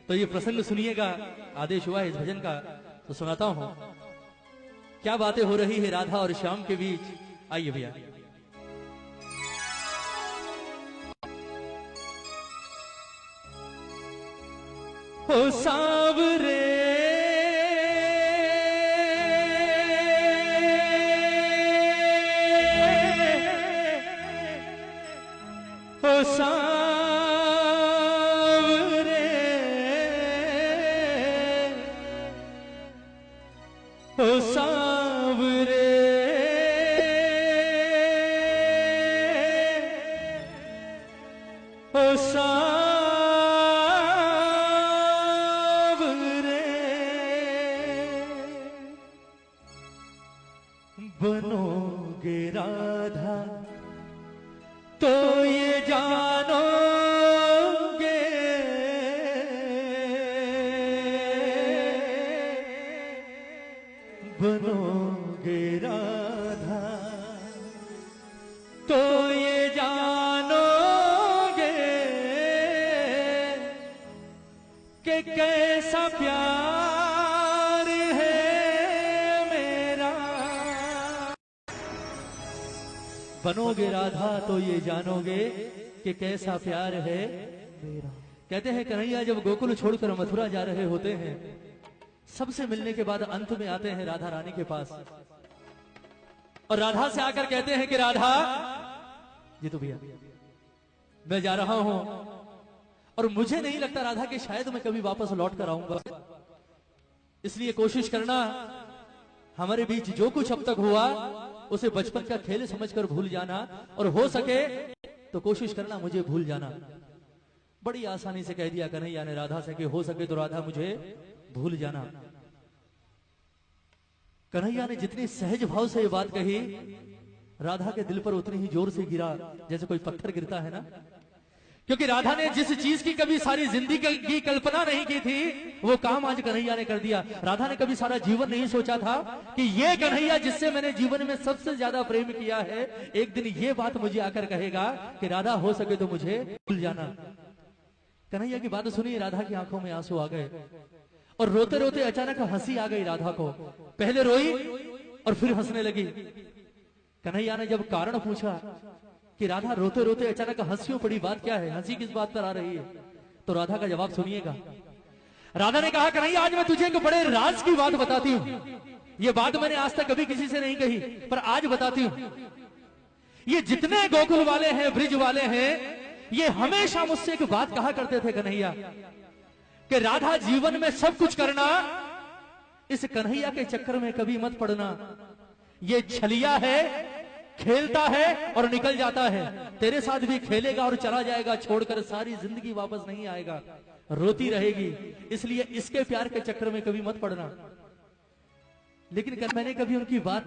तो ये प्रसंग सुनिएगा, आदेश हुआ है इस भजन का तो सुनाता हूं। क्या बातें हो रही है राधा और श्याम के बीच, आइए भैया। हो सांवरे हो सांवरे हो सांवरे हो सांवरे बनोगे राधा तो ये जानोगे बनोगे राधा तो ये जानोगे कि कैसा प्यार है मेरा। बनोगे राधा तो ये जानोगे कि कैसा प्यार है मेरा। कहते हैं कन्हैया जब गोकुल छोड़कर मथुरा जा रहे होते हैं, सबसे मिलने के बाद अंत में आते हैं राधा रानी के पास और राधा से आकर कहते हैं कि राधा जी तो भैया मैं जा रहा हूं और मुझे नहीं लगता राधा कि शायद मैं कभी वापस लौट कर आऊंगा, इसलिए कोशिश करना हमारे बीच जो कुछ अब तक हुआ उसे बचपन का खेल समझकर भूल जाना और हो सके तो कोशिश करना मुझे भूल जाना। बड़ी आसानी से कह दिया कन्हैया ने राधा से कि हो सके तो राधा मुझे भूल जाना। कन्हैया ने जितनी सहज भाव से ये बात कही, राधा के दिल पर उतनी ही जोर से गिरा जैसे कोई पत्थर गिरता है ना, क्योंकि राधा ने जिस चीज की कभी सारी जिंदगी की कल्पना नहीं की थी वो काम आज कन्हैया ने कर दिया। राधा ने कभी सारा जीवन नहीं सोचा था कि ये कन्हैया जिससे मैंने जीवन में सबसे ज्यादा प्रेम किया है, एक दिन ये बात मुझे आकर कहेगा कि राधा हो सके तो मुझे भूल जाना। कन्हैया की बात सुनी, राधा की आंखों में आंसू आ गए और रोते रोते अचानक हंसी आ गई राधा को। पहले रोई और फिर हंसने लगी। कन्हैया ने जब कारण पूछा कि राधा रोते रोते अचानक हंसियों पड़ी, बात क्या है, हंसी किस बात पर आ रही है, तो राधा का जवाब सुनिएगा। राधा ने कहा कन्हैया आज मैं तुझे एक बड़े राज की बात बताती हूं। ये बात मैंने आज तक कभी किसी से नहीं कही पर आज बताती हूं। ये जितने गोकुल वाले हैं, ब्रिज वाले हैं, ये हमेशा मुझसे एक बात कहा करते थे कन्हैया कि राधा जीवन में सब कुछ करना, इस कन्हैया के चक्कर में कभी मत पड़ना। ये छलिया है, खेलता है और निकल जाता है, तेरे साथ भी खेलेगा और चला जाएगा, छोड़कर सारी जिंदगी वापस नहीं आएगा, रोती रहेगी, इसलिए इसके प्यार के चक्कर में कभी मत पड़ना। लेकिन मैंने कभी उनकी बात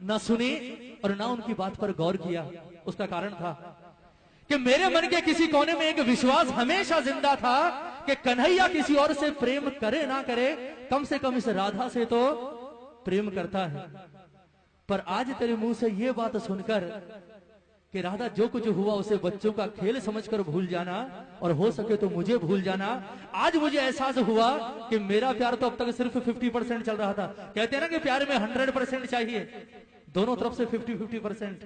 ना सुनी और ना उनकी बात पर गौर किया। उसका कारण था कि मेरे मन के किसी कोने में एक विश्वास हमेशा जिंदा था कि कन्हैया किसी और से प्रेम करे ना करे, कम से कम इस राधा से तो प्रेम करता है। पर आज तेरे मुंह से ये बात सुनकर कि राधा जो कुछ हुआ उसे बच्चों का खेल समझकर भूल जाना और हो सके तो मुझे भूल जाना, आज मुझे एहसास हुआ कि मेरा प्यार तो अब तक सिर्फ 50% चल रहा था। कहते हैं ना कि प्यार में 100% चाहिए, दोनों तरफ से 50-50%,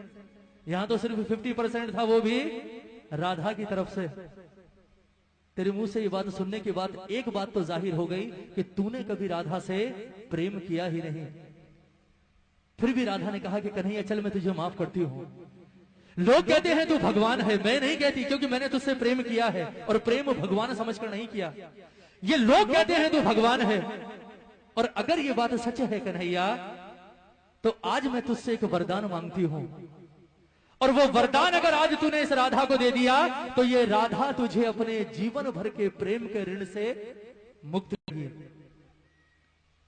यहां तो सिर्फ 50% था, वो भी राधा की तरफ से। तेरे मुंह से ये बात सुनने के बाद एक बात तो जाहिर हो गई कि तूने कभी राधा से प्रेम किया ही नहीं। फिर भी राधा ने कहा कि कन्हैया चल मैं तुझे माफ करती हूं। लोग कहते हैं तू भगवान है, मैं नहीं कहती, क्योंकि मैंने तुझसे प्रेम किया है और प्रेम भगवान समझकर नहीं किया। ये लोग कहते हैं तू भगवान है, और अगर ये बात सच है कन्हैया तो आज मैं तुझसे एक वरदान मांगती हूं, और वो वरदान अगर आज तूने इस राधा को दे दिया तो ये राधा तुझे अपने जीवन भर के प्रेम के ऋण से मुक्त करेगी।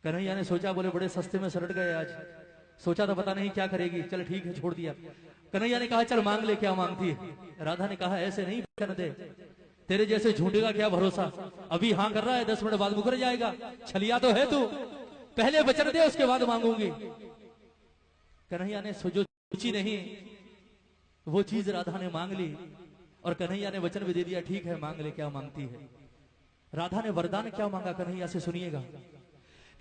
कन्हैया ने सोचा, बोले बड़े सस्ते में सलट गए आज, सोचा था पता नहीं क्या करेगी, चल ठीक है छोड़ दिया। कन्हैया ने कहा चल मांग ले, क्या मांगती है। राधा ने कहा ऐसे नहीं कर दे, तेरे जैसे झूठे का क्या भरोसा, अभी हाँ कर रहा है 10 मिनट बाद मुकर जाएगा, छलिया तो है तू, पहले वचन दे उसके बाद मांगूंगी। कन्हैया ने जो सोची नहीं वो चीज राधा ने मांग ली और कन्हैया ने वचन भी दे दिया, ठीक है मांग ले क्या मांगती है। राधा ने वरदान क्या मांगा कन्हैया से, सुनिएगा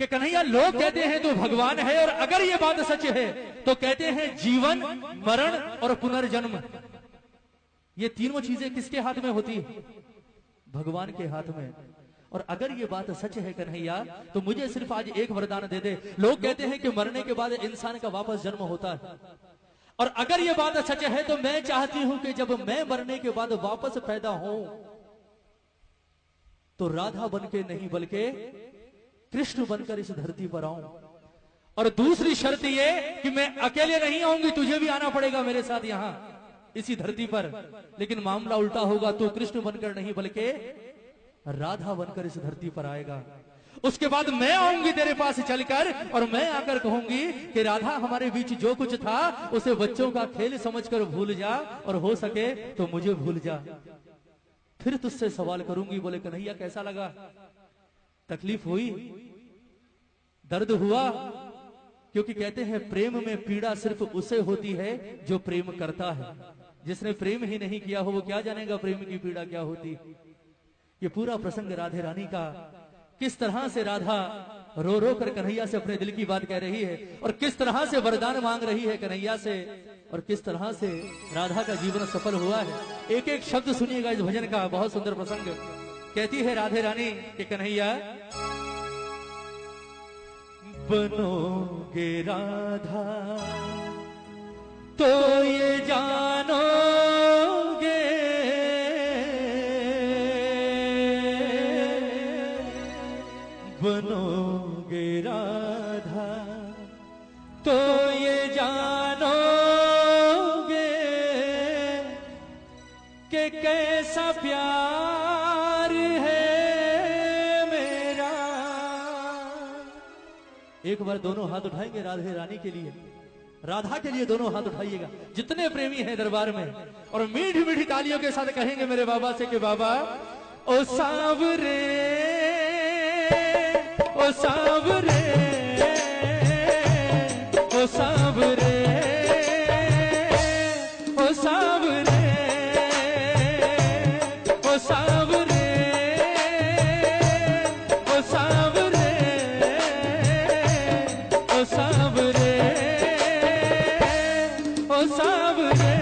कि कन्हैया लोग कहते हैं तू भगवान है, और अगर ये बात सच है तो कहते हैं जीवन, मरण और पुनर्जन्म, ये तीनों चीजें किसके हाथ में होती है? भगवान के हाथ में। और अगर ये बात सच है कन्हैया, तो मुझे सिर्फ आज एक वरदान दे दे। लोग कहते हैं कि मरने के बाद इंसान का वापस जन्म होता है, और अगर ये बात सच है तो मैं चाहती हूं कि जब मैं मरने के बाद वापस पैदा हूं तो राधा बनके नहीं बल्कि कृष्ण बनकर इस धरती पर आऊं। और दूसरी शर्त ये कि मैं अकेले नहीं आऊंगी, तुझे भी आना पड़ेगा मेरे साथ यहां इसी धरती पर। लेकिन मामला उल्टा होगा, तू कृष्ण बनकर नहीं बल्कि राधा बनकर इस धरती पर आएगा। उसके बाद मैं आऊंगी तेरे पास चलकर, और मैं आकर कहूंगी कि राधा हमारे बीच जो कुछ था उसे बच्चों का खेल समझकर भूल जा, और हो सके तो मुझे भूल जा। फिर तुझसे सवाल करूंगी। बोले कन्हैया कैसा लगा? तकलीफ हुई, दर्द हुआ? क्योंकि कहते हैं प्रेम में पीड़ा सिर्फ उसे होती है जो प्रेम करता है। जिसने प्रेम ही नहीं किया हो वो क्या जानेगा प्रेम की पीड़ा क्या होती। ये पूरा प्रसंग राधे रानी का, किस तरह से राधा रो रो कर कन्हैया से अपने दिल की बात कह रही है, और किस तरह से वरदान मांग रही है कन्हैया से, और किस तरह से राधा का जीवन सफल हुआ है। एक एक शब्द सुनिएगा इस भजन का, बहुत सुंदर प्रसंग। कहती है राधे रानी कि कन्हैया बनोगे राधा तो ये जानोगे, बनोगे राधा तो ये जानोगे कि कैसा प्यार है मेरा। एक बार दोनों हाथ उठाएंगे राधे रानी के लिए, राधा के लिए दोनों हाथ उठाइएगा जितने प्रेमी हैं दरबार में, और मीठी मीठी तालियों के साथ कहेंगे मेरे बाबा से कि बाबा ओ सांवरे, ओ सांवरे, ओ सांवरे, ओ सांवरे, ओ सांवरे, ओ सांवरे, ओ सांवरे, ओ सांवरे।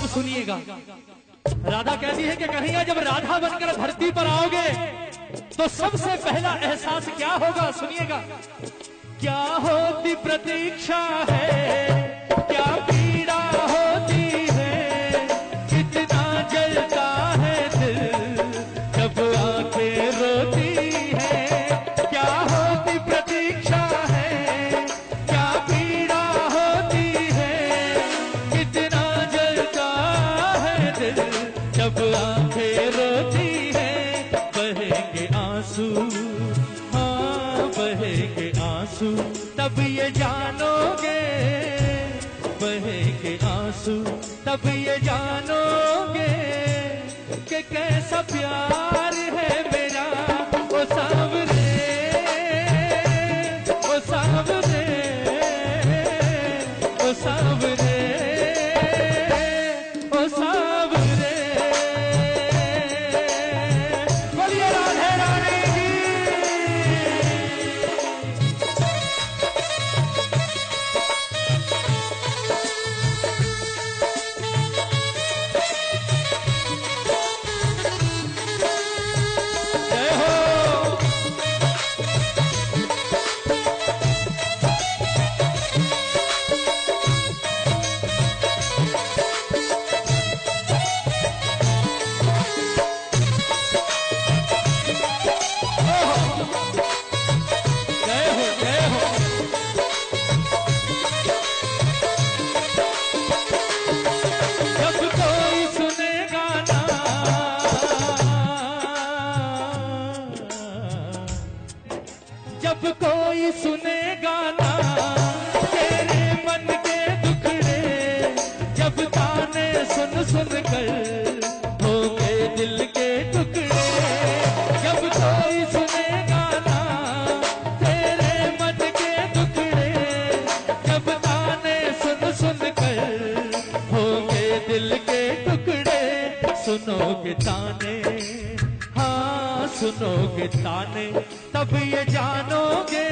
सुनिएगा राधा कहती है कि कन्हैया जब राधा बनकर धरती पर आओगे तो सबसे पहला एहसास क्या होगा, सुनिएगा। क्या होती प्रतीक्षा है, क्या पीड़ा होती है, कितना जलता है दिल जब आंखें रोती है। क्या होती प्रतीक्षा है, क्या पीड़ा होती है, कितना जलता है दिल जब आंखें रोती है। बहेंगे आंसू, हाँ बहेंगे आंसू, तब ये जानोगे, बहेंगे आंसू तब ये जानोगे कि कैसा प्यार है मेरा। ओ सांवरे, ओ सांवरे, ओ सांवरे, ओ सांवरे। बोलिए राधे रानी की। जब कोई सुनेगा ना तेरे मन के दुखड़े, जब ताने सुन सुन कर होंगे दिल के टुकड़े, जब कोई सुनेगा ना तेरे मन के दुखड़े, जब ताने सुन सुन कर होंगे दिल के टुकड़े। सुनोगे ताने, हाँ सुनोगे ताने, तब ये जानोगे,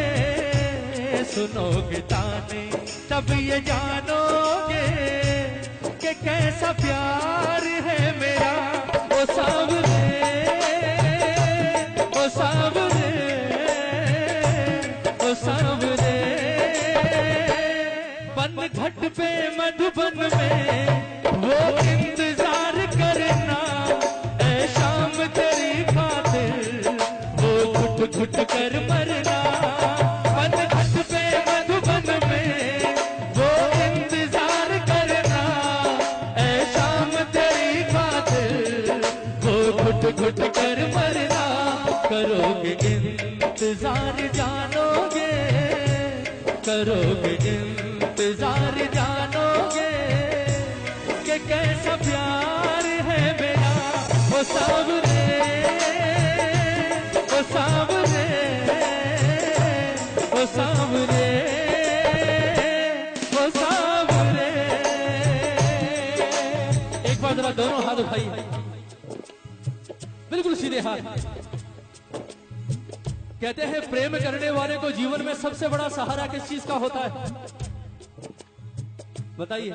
सुनोगे ताने तब ये जानोगे कि कैसा प्यार है मेरा। ओ सावरे, ओ सावरे, ओ सावरे, बन घट पे मधुबन में वो इंतजार करना, ऐ शाम तेरी खातिर वो घुट घुट कर मरना। बन घट पे मधुबन में वो इंतजार करना, ऐ शाम तेरी खातिर वो घुट घुट कर मरना। करोगे इंतजार जानोगे, करोगे इंतजार जानोगे कि कैसा प्यार है मेरा। ओ सावरे, ओ सावरे, ओ सावरे, ओ सावरे। एक बार जरा दोनों हाथ उठाइए, बिल्कुल सीधे हाथ। कहते हैं प्रेम करने वाले को जीवन में सबसे बड़ा सहारा किस चीज का होता है, बताइए।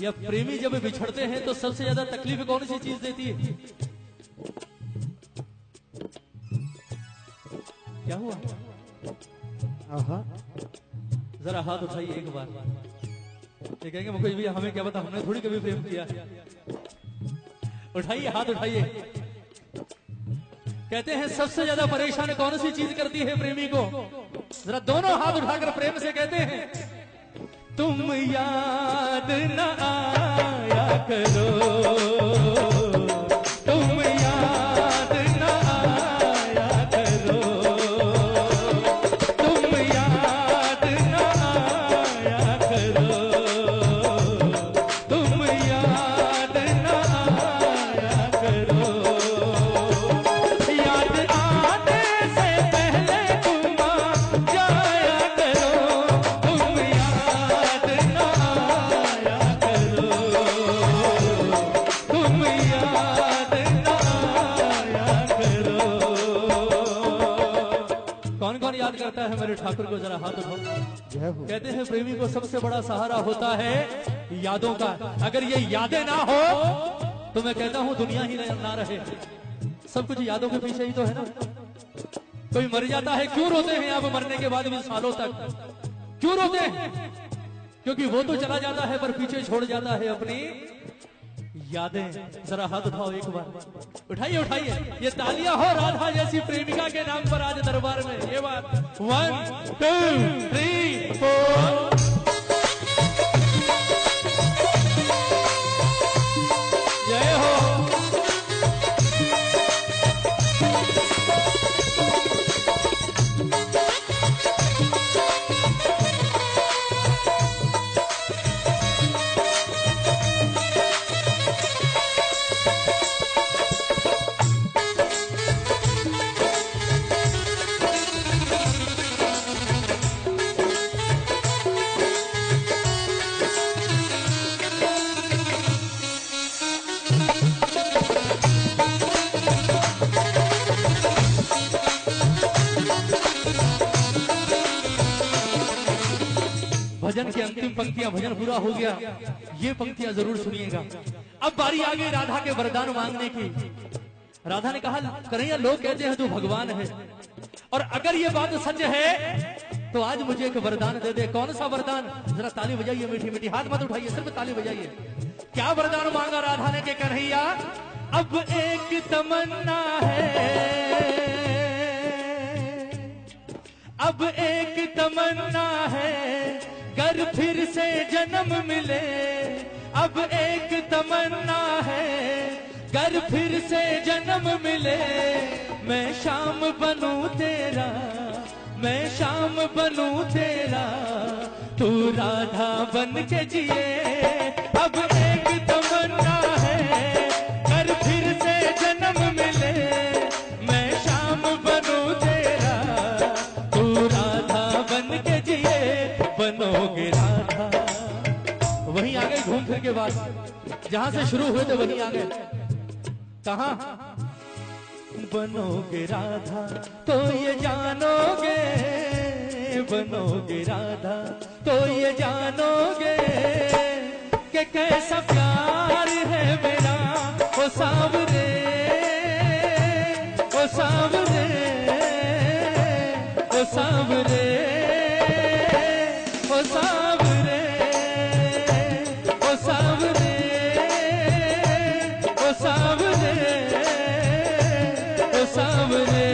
या प्रेमी जब बिछड़ते हैं तो सबसे ज्यादा तकलीफ कौन सी चीज देती है? क्या हुआ? जरा हाथ उठाइए एक बार। ये कहेंगे मुकेश भैया हमें क्या पता, हमने थोड़ी कभी प्रेम किया। उठाइए हाथ उठाइए। कहते हैं सबसे ज्यादा परेशान कौन सी चीज करती है प्रेमी को? जरा दोनों हाथ उठाकर प्रेम से कहते हैं, तुम याद न आया करो, तुम याद न आया करो, तुम याद न आया करो, तुम याद न आया करो। याद आने से पहले तुम आ जाया करो, तुम याद न आया करो, तुम याद न आया करो। कौन कौन याद करता है मेरे ठाकुर को? जरा हाथ उठाओ। कहते हैं प्रेमी को सबसे बड़ा सहारा होता है यादों का। अगर ये यादें ना हो तो मैं कहता हूं दुनिया ही ना रहे। सब कुछ यादों के पीछे ही तो है ना। कोई मर जाता है, क्यों रोते हैं आप मरने के बाद भी सालों तक? क्यों रोते हैं? क्योंकि वो तो चला जाता है पर पीछे छोड़ जाता है अपनी यादें। जरा हाथ उठाओ एक बार, उठाइए उठाइए। ये तालियां हो राधा जैसी प्रेमिका के नाम पर आज दरबार में। ये बात 1 2 3 4। जय हो। भजन की अंतिम पंक्तियां, भजन पूरा हो गया, ये पंक्तियां जरूर सुनिएगा। अब बारी आ गई राधा के वरदान मांगने की। राधा ने कहा, कन्हैया लोग कहते हैं तू भगवान है, और अगर ये बात सच है तो आज मुझे एक वरदान दे दे। कौन सा वरदान? जरा ताली बजाइए मीठी मीठी, हाथ मत उठाइए, सिर्फ ताली बजाइए। क्या वरदान मांगा राधा ने कि कन्हैया अब एक तमन्ना है, अब एक तमन्ना है, गर फिर से जन्म मिले। अब एक तमन्ना है, कर फिर से जन्म मिले मैं शाम बनूं तेरा, मैं शाम बनूं तेरा, तू राधा बन के जिए अब एक तमन्ना है। कर फिर से जन्म मिले मैं शाम बनूं तेरा, तू राधा बन के जिए बनोगे राधा। वहीं आ गए घूम फिर के बाद, जहां से शुरू हुए थे वहीं आ गए। कहां? बनोगे राधा तो ये जानोगे, बनोगे राधा तो ये जानोगे कि कैसा प्यार है मेरा ओ सांवरे, ओ सांवरे, ओ सांवरे, ओ सांवरे, ओ सांवरे, ओ सांवरे, ओ सांवरे,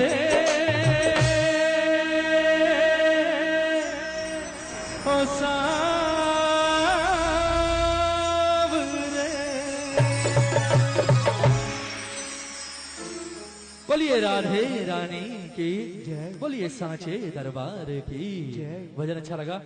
ओ सांवरे। बोलिए राधे रानी की जय, बोलिए सांचे दरबार की जय। भजन अच्छा लगा?